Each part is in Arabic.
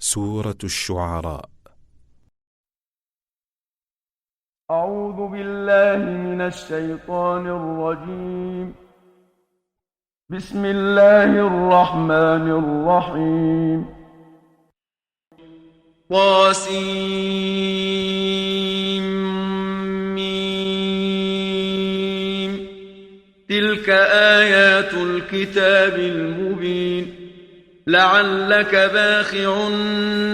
سورة الشعراء. أعوذ بالله من الشيطان الرجيم. بسم الله الرحمن الرحيم. طاسيم. تلك آيات الكتاب المبين. لعلك باخع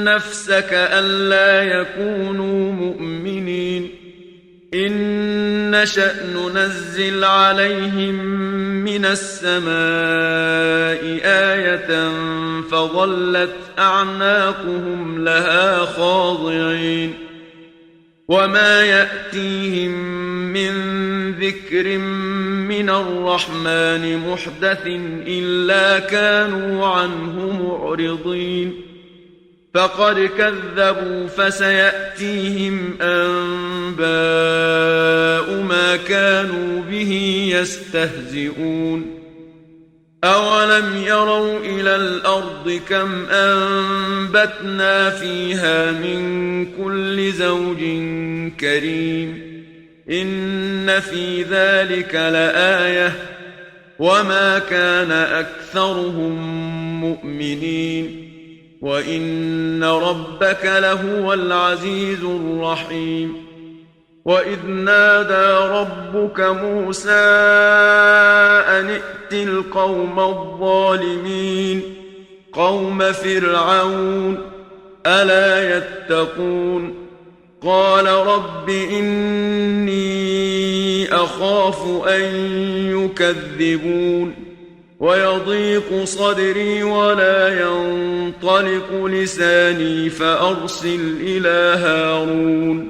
نفسك ألا يكونوا مؤمنين. إن نشأ ننزل عليهم من السماء آية فظلت أعناقهم لها خاضعين. وما يأتيهم من ذكر من الرحمن محدث إلا كانوا عنه معرضين. فقد كذبوا فسيأتيهم أنباء ما كانوا به يستهزئون. أولم يروا إلى الأرض كم أنبتنا فيها من كل زوج كريم. إن في ذلك لآية وما كان أكثرهم مؤمنين وإن ربك لهو العزيز الرحيم. وإذ نادى ربك موسى أن ائت القوم الظالمين قوم فرعون ألا يتقون. قال رب إني أخاف أن يكذبون ويضيق صدري ولا ينطلق لساني فأرسل إلى هارون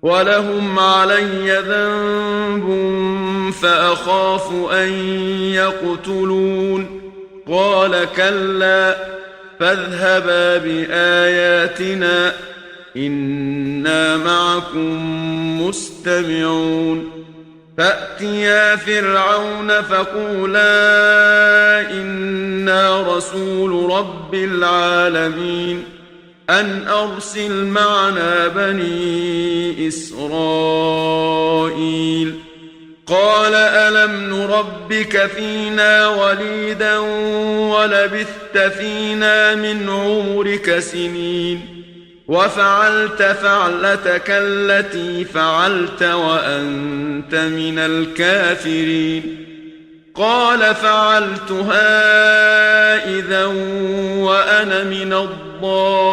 ولهم علي ذنب فأخاف أن يقتلون. قال كلا فاذهبا بآياتنا إنا معكم مستمعون. فأتيا فرعون فقولا إنا رسول رب العالمين أن أرسل معنا بني إسرائيل. قال ألم نربك فينا وليدا ولبثت فينا من عمرك سنين وفعلت فعلتك التي فعلت وأنت من الكافرين. قال فعلتها إذا وأنا من الضالين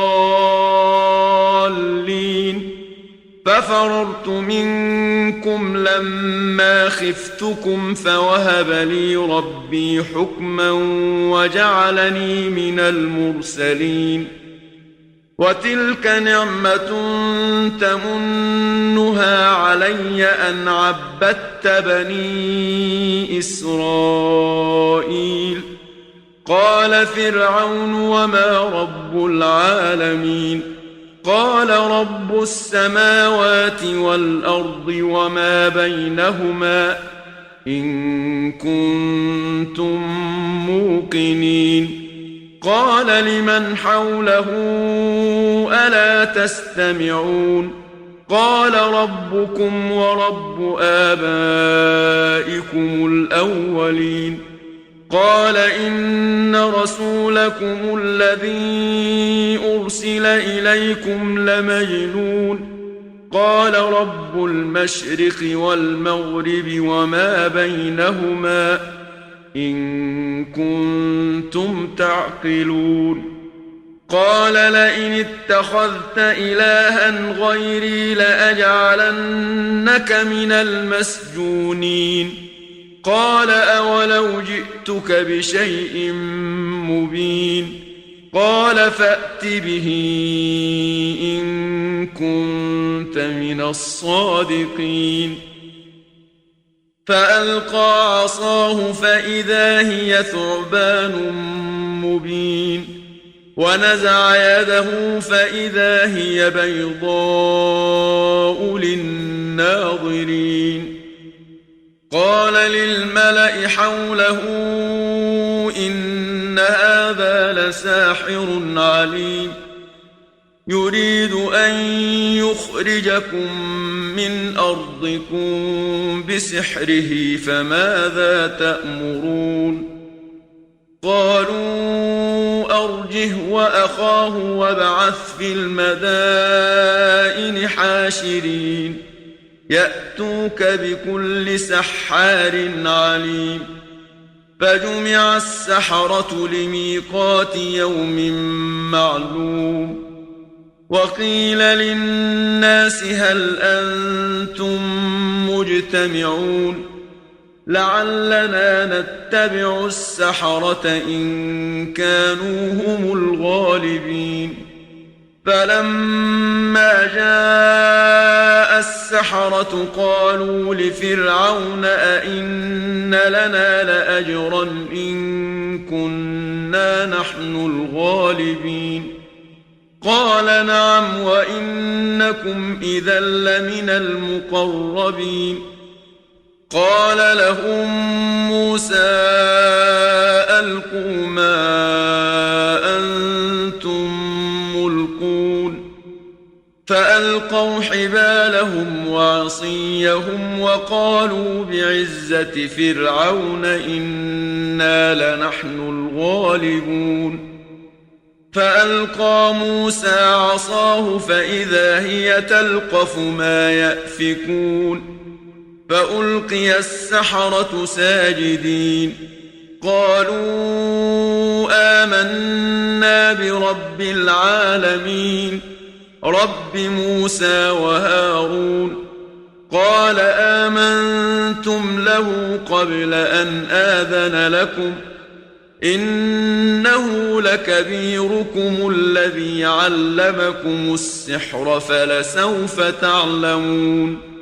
ففررت منكم لما خفتكم فوهب لي ربي حكما وجعلني من المرسلين. وتلك نعمة تمنها علي أن عبدت بني إسرائيل. قال فرعون وما رب العالمين. قال رب السماوات والأرض وما بينهما إن كنتم موقنين. قال لمن حوله ألا تستمعون. قال ربكم ورب آبائكم الأولين. قال إن رسولكم الذي أرسل إليكم لمجنون. قال رب المشرق والمغرب وما بينهما إن كنتم تعقلون. قال لئن اتخذت إلها غيري لأجعلنك من المسجونين. قال أولو جئتك بشيء مبين. قال فأت به إن كنت من الصادقين. فألقى عصاه فإذا هي ثعبان مبين. ونزع يده فإذا هي بيضاء للناظرين. قال للملأ حوله إن إن هذا لساحر عليم يريد أن يخرجكم من أرضكم بسحره فماذا تأمرون قالوا أرجه وأخاه وابعث في المدائن حاشرين يأتوك بكل سحار عليم فجمع السحرة لميقات يوم معلوم وقيل للناس هل أنتم مجتمعون لعلنا نتبع السحرة إن كانوا هم الغالبين فلما جاء السحرة قالوا لفرعون أئن لنا لأجرا إن كنا نحن الغالبين قال نعم وإنكم إذا لمن المقربين قال لهم موسى ألقوا ما أنتم ملقون فألقوا حبالهم وعصيهم وقالوا بعزة فرعون إنا لنحن الغالبون فألقى موسى عصاه فإذا هي تلقف ما يأفكون فألقي السحرة ساجدين قالوا آمنا برب العالمين رب موسى وهارون قال آمنتم له قبل أن آذن لكم إنه لكبيركم الذي علمكم السحر فلسوف تعلمون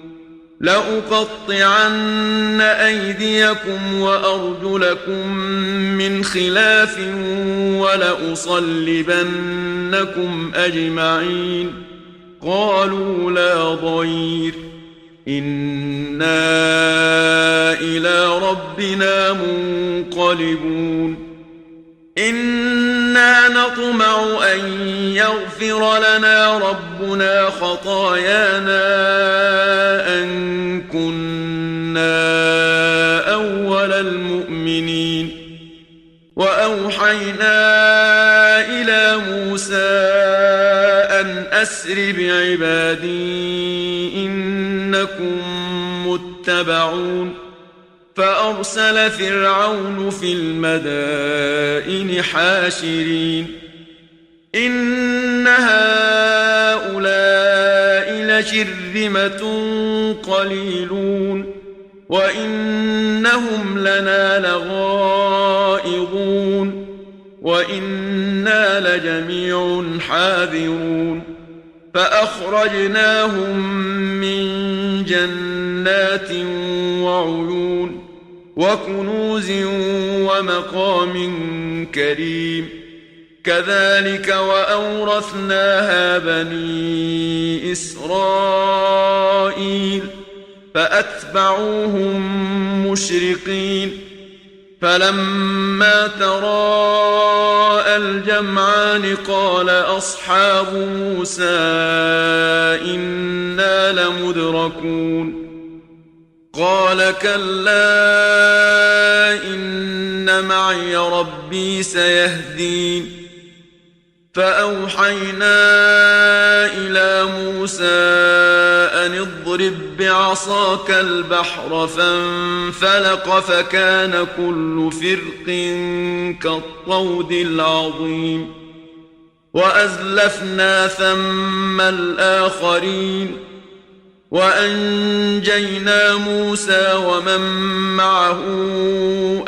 لأقطعن أيديكم وأرجلكم من خلاف ولأصلبنكم أجمعين قالوا لا ضير إنا إلى ربنا منقلبون إنا نطمع أن يغفر لنا ربنا خطايانا أن كنا أول المؤمنين وأوحينا إلى موسى أن أسر بعبادي إنكم متبعون فأرسل فرعون في المدائن حاشرين إن هؤلاء لشرذمة قليلون وإنهم لنا لغائظون وإنا لجميع حاذرون فأخرجناهم من جنات وعيون وكنوز ومقام كريم كذلك وأورثناها بني إسرائيل فأتبعوهم مشرقين فلما تراءى الجمعان قال أصحاب موسى إنا لمدركون قال كلا إن معي ربي سيهدين فأوحينا إلى موسى أن اضرب بعصاك البحر فانفلق فكان كل فرق كالطود العظيم وأزلفنا ثم الآخرين وأنجينا موسى ومن معه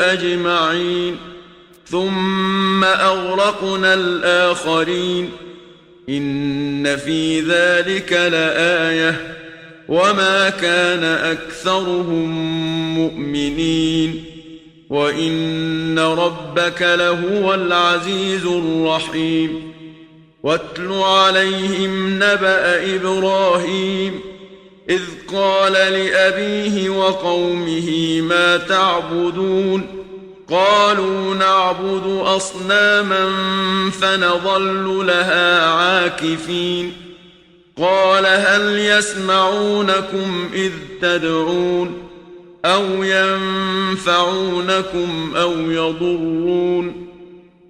أجمعين ثم أغرقنا الآخرين إن في ذلك لآية وما كان أكثرهم مؤمنين وإن ربك لهو العزيز الرحيم واتل عليهم نبأ إبراهيم إذ قال لأبيه وقومه ما تعبدون قالوا نعبد أصناما فنظل لها عاكفين قال هل يسمعونكم إذ تدعون أو ينفعونكم أو يضرون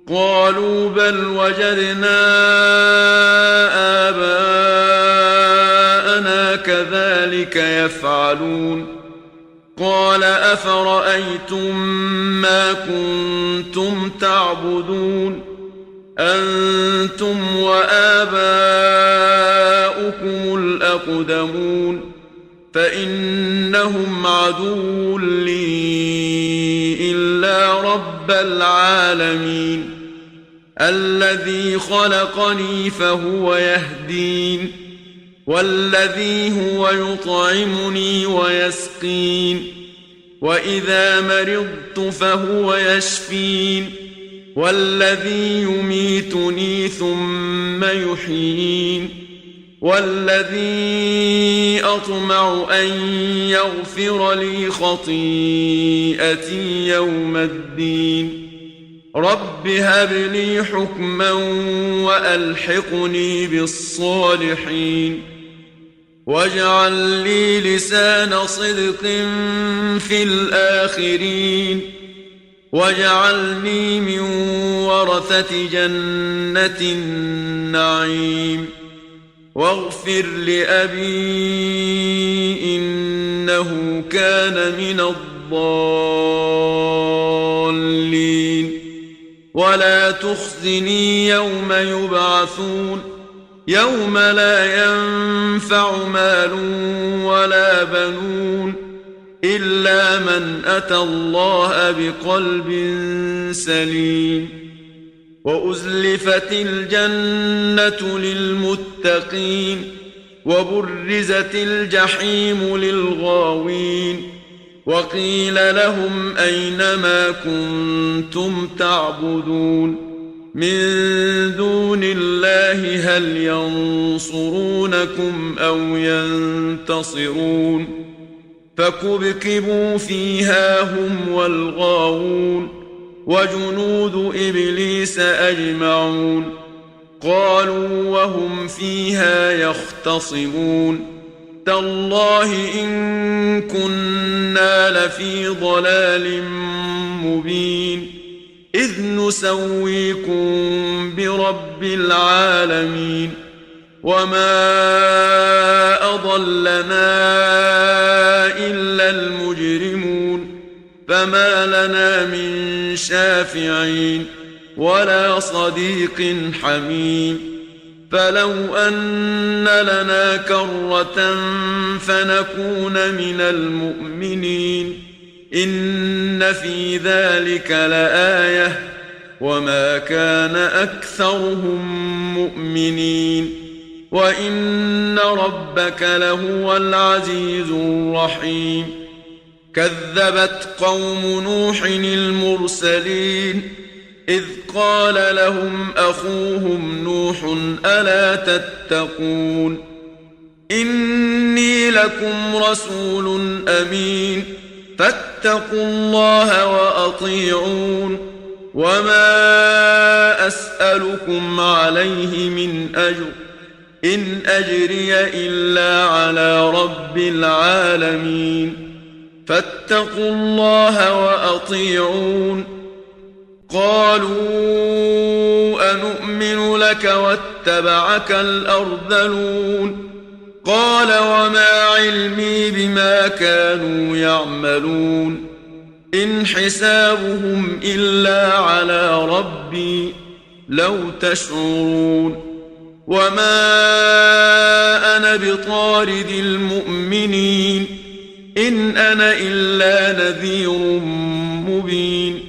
قالوا بل وجدنا آباءنا كذلك يفعلون قال أفرأيتم ما كنتم تعبدون أنتم وآباؤكم الأقدمون فإنهم عدو لي إلا رب العالمين الذي خلقني فهو يهدين والذي هو يطعمني ويسقين وإذا مرضت فهو يشفين والذي يميتني ثم يحيين والذي أطمع أن يغفر لي خطيئتي يوم الدين رب هب لي حكما وألحقني بالصالحين واجعل لي لسان صدق في الآخرين واجعلني من ورثة جنة النعيم واغفر لأبي إنه كان من الضالين ولا تخزني يوم يبعثون يوم لا ينفع مال ولا بنون إلا من أتى الله بقلب سليم وأزلفت الجنة للمتقين وبرزت الجحيم للغاوين وقيل لهم أين ما كنتم تعبدون من دون الله هل ينصرونكم أو ينتصرون فكبكبوا فيها هم والغاوون وجنود إبليس أجمعون قالوا وهم فيها يختصمون تالله إن كنا لفي ضلال مبين إذ نسويكم برب العالمين وما أضلنا إلا المجرمون فما لنا من شافعين ولا صديق حميم فلو أن لنا كرة فنكون من المؤمنين إن في ذلك لآية وما كان أكثرهم مؤمنين وإن ربك لهو العزيز الرحيم كذبت قوم نوح المرسلين إذ قال لهم أخوهم نوح ألا تتقون إني لكم رسول أمين فاتقوا الله وأطيعون وما أسألكم عليه من أجر إن أجري إلا على رب العالمين فاتقوا الله وأطيعون قالوا أنؤمن لك واتبعك الأرذلون قال وما علمي بما كانوا يعملون إن حسابهم إلا على ربي لو تشعرون وما أنا بطارد المؤمنين إن أنا إلا نذير مبين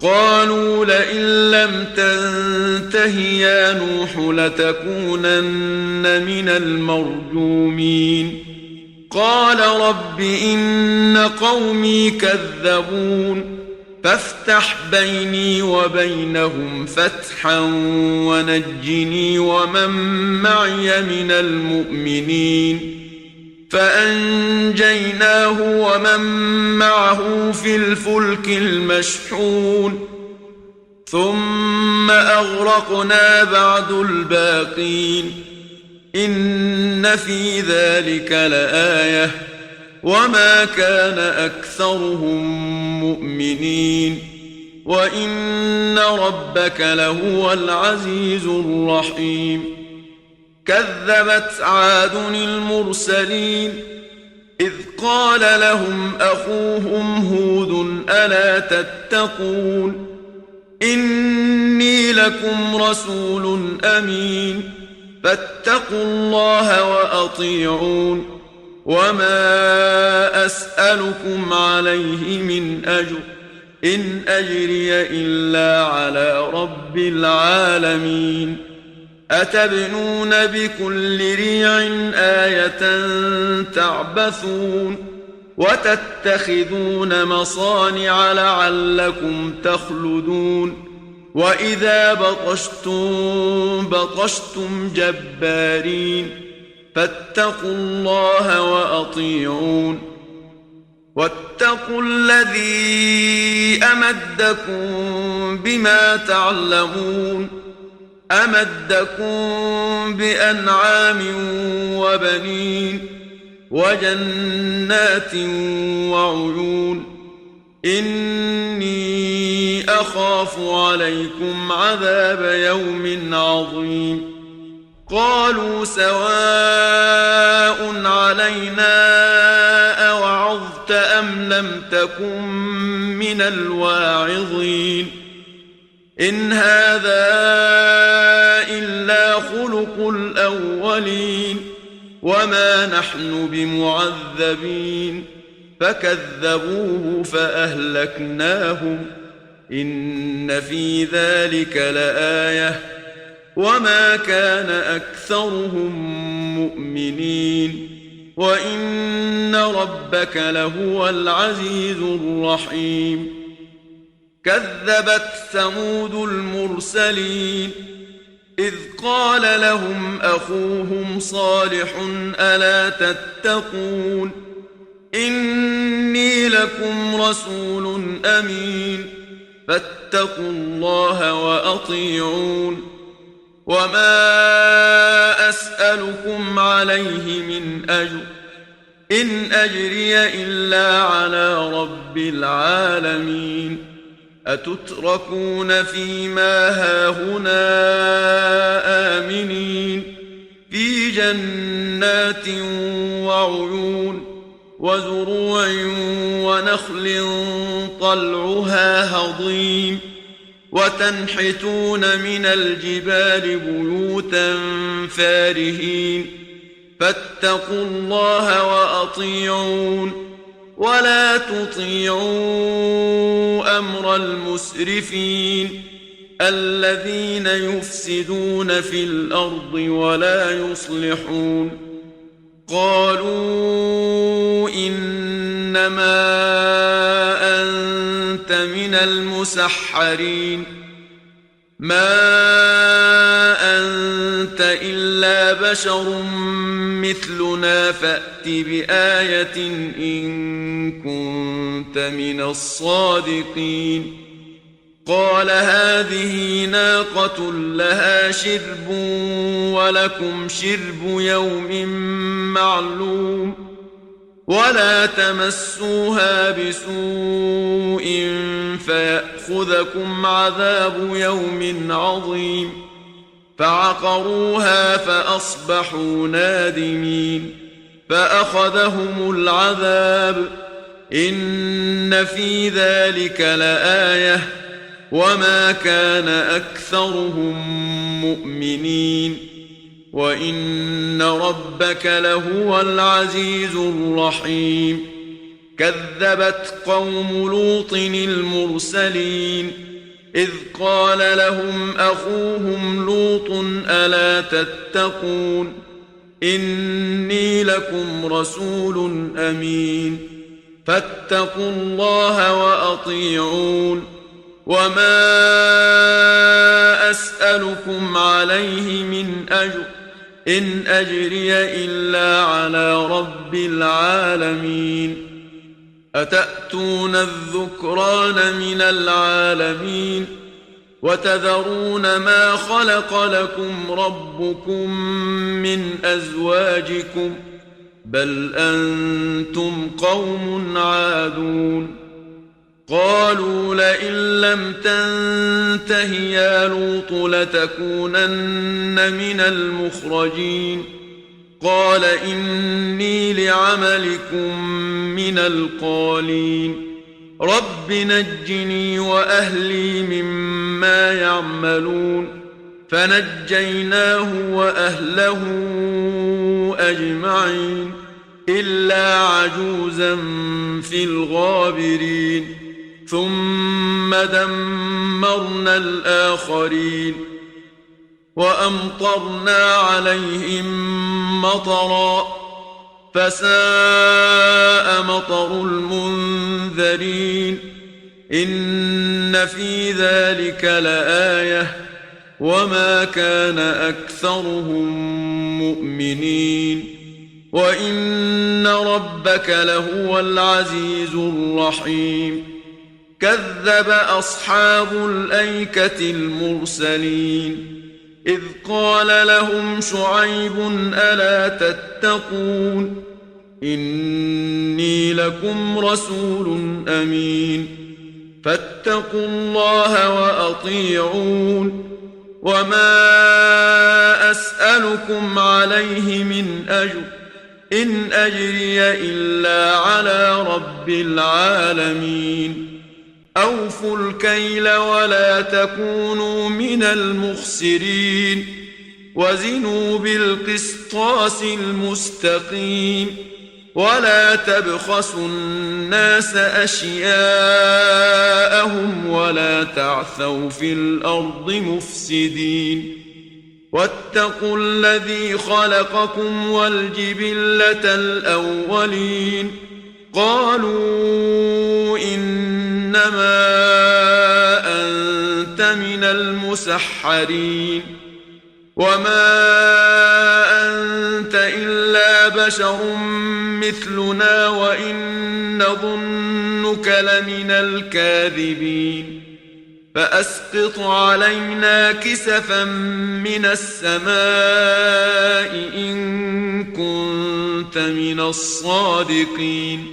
قالوا لئن لم تنته يا نوح لتكونن من المرجومين قال رب إن قومي كذبون فافتح بيني وبينهم فتحا ونجني ومن معي من المؤمنين فأنجيناه ومن معه في الفلك المشحون ثم أغرقنا بعد الباقين إن في ذلك لآية وما كان أكثرهم مؤمنين وإن ربك لهو العزيز الرحيم كذبت عاد المرسلين إذ قال لهم أخوهم هود ألا تتقون إني لكم رسول أمين فاتقوا الله وأطيعون وما أسألكم عليه من أجر إن أجري إلا على رب العالمين أتبنون بكل ريع آية تعبثون وتتخذون مصانع لعلكم تخلدون وإذا بطشتم جبارين فاتقوا الله وأطيعون واتقوا الذي أمدكم بما تعلمون أمدكم بأنعام وبنين وجنات وعيون إني أخاف عليكم عذاب يوم عظيم قالوا سواء علينا أوعظت أم لم تكن من الواعظين إن هذا إلا خلق الأولين وما نحن بمعذبين فكذبوه فأهلكناهم إن في ذلك لآية وما كان أكثرهم مؤمنين وإن ربك لهو العزيز الرحيم كذبت ثمود المرسلين إذ قال لهم أخوهم صالح ألا تتقون إني لكم رسول أمين فاتقوا الله وأطيعون وما أسألكم عليه من أجر إن أجري إلا على رب العالمين أتتركون فيما هاهنا آمنين في جنات وعيون وزروع ونخل طلعها هضيم وتنحتون من الجبال بيوتا فارهين فاتقوا الله وأطيعون ولا تطيعوا أمر المسرفين الذين يفسدون في الأرض ولا يصلحون قالوا إنما أنت من المسحرين ما أنت إلا بشر مثلنا فأت بآية إن كنت من الصادقين قال هذه ناقة لها شرب ولكم شرب يوم معلوم ولا تمسوها بسوء فيأخذكم عذاب يوم عظيم فعقروها فأصبحوا نادمين فأخذهم العذاب إن في ذلك لآية وما كان أكثرهم مؤمنين وإن ربك لهو العزيز الرحيم كذبت قوم لوط المرسلين إذ قال لهم أخوهم لوط ألا تتقون إني لكم رسول أمين فاتقوا الله وأطيعون وما أسألكم عليه من أجر إن أجري إلا على رب العالمين أتأتون الذكران من العالمين وتذرون ما خلق لكم ربكم من أزواجكم بل أنتم قوم عادون قالوا لئن لم تنته يا لوط لتكونن من المخرجين قال إني لعملكم من القالين رب نجني وأهلي مما يعملون فنجيناه وأهله أجمعين إلا عجوزا في الغابرين ثم دمرنا الآخرين وأمطرنا عليهم مطرا فساء مطر المنذرين إن في ذلك لآية وما كان أكثرهم مؤمنين وإن ربك لهو العزيز الرحيم كذب أصحاب الأيكة المرسلين إذ قال لهم شعيب ألا تتقون إني لكم رسول أمين فاتقوا الله وأطيعون وما أسألكم عليه من أجر إن أجري إلا على رب العالمين أوفوا الكيل ولا تكونوا من المخسرين وزنوا بالقسطاس المستقيم ولا تبخسوا الناس أشياءهم ولا تعثوا في الأرض مفسدين واتقوا الذي خلقكم والجبلة الأولين قالوا إنما أنت من المسحرين وما أنت إلا بشر مثلنا وإن نظنك لمن الكاذبين فأسقط علينا كسفا من السماء إن كنت من الصادقين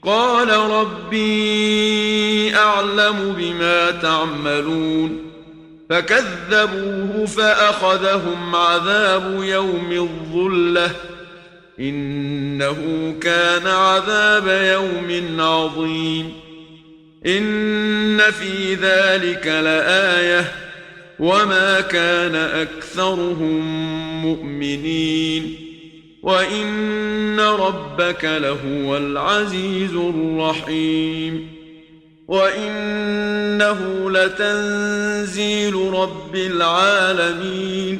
قال ربي أعلم بما تعملون فكذبوه فأخذهم عذاب يوم الظلة إنه كان عذاب يوم عظيم إن في ذلك لآية وما كان أكثرهم مؤمنين وإن ربك لهو العزيز الرحيم وإنه لتنزيل رب العالمين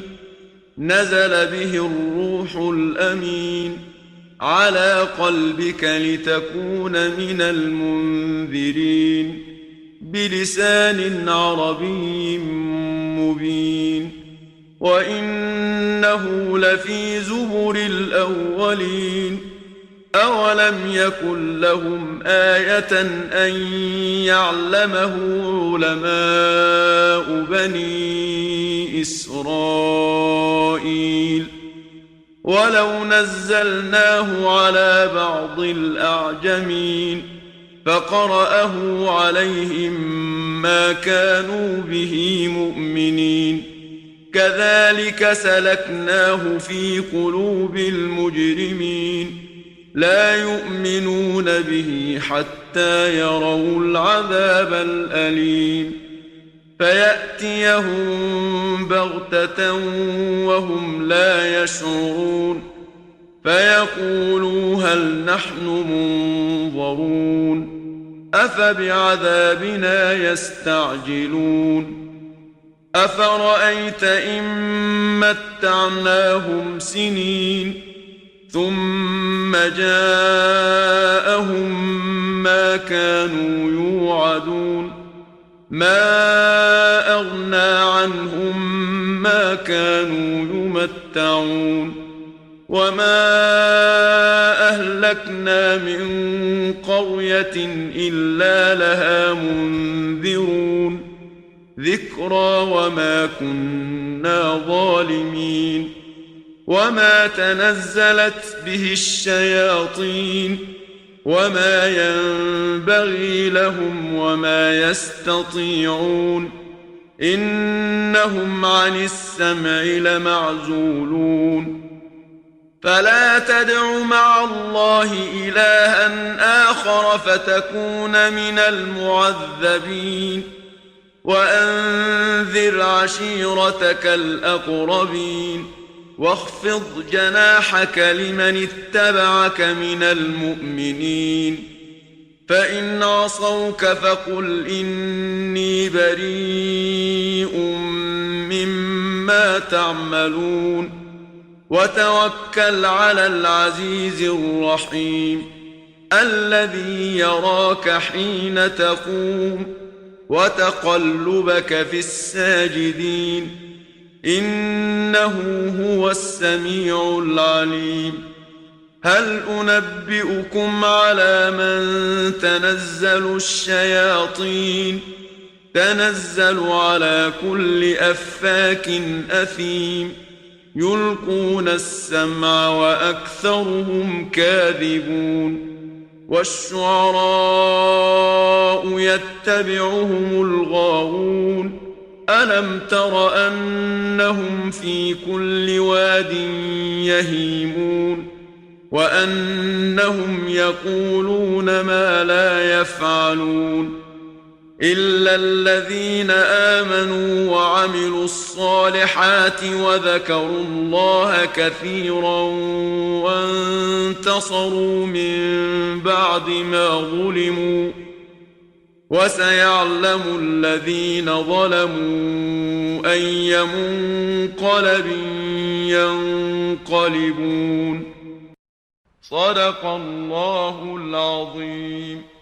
نزل به الروح الأمين على قلبك لتكون من المنذرين بلسان عربي مبين وإنه لفي زبر الأولين أولم يكن لهم آية أن يعلمه علماء بني إسرائيل ولو نزلناه على بعض الأعجمين فقرأه عليهم ما كانوا به مؤمنين كذلك سلكناه في قلوب المجرمين لا يؤمنون به حتى يروا العذاب الأليم فيأتيهم بغتة وهم لا يشعرون فيقولوا هل نحن منظرون أفبعذابنا يستعجلون أفرأيت إن متعناهم سنين ثم جاءهم ما كانوا يوعدون ما أغنى عنهم ما كانوا يمتعون وما أهلكنا من قرية إلا لها منذرون ذكرى وما كنا ظالمين وما تنزلت به الشياطين وما ينبغي لهم وما يستطيعون إنهم عن السمع لمعزولون فلا تدع مع الله إلها آخر فتكون من المعذبين وأنذر عشيرتك الأقربين واخفض جناحك لمن اتبعك من المؤمنين فإن عصوك فقل إني بريء مما تعملون وتوكل على العزيز الرحيم الذي يراك حين تقوم وتقلبك في الساجدين إنه هو السميع العليم هل أنبئكم على من تنزل الشياطين تنزل على كل أفاك أثيم يلقون السمع وأكثرهم كاذبون والشعراء يتبعهم الغاوون ألم تر أنهم في كل واد يهيمون وأنهم يقولون ما لا يفعلون إلا الذين آمنوا وعملوا الصالحات وذكروا الله كثيرا وانتصروا من بعد ما ظلموا وسيعلم الذين ظلموا أي منقلب ينقلبون صدق الله العظيم.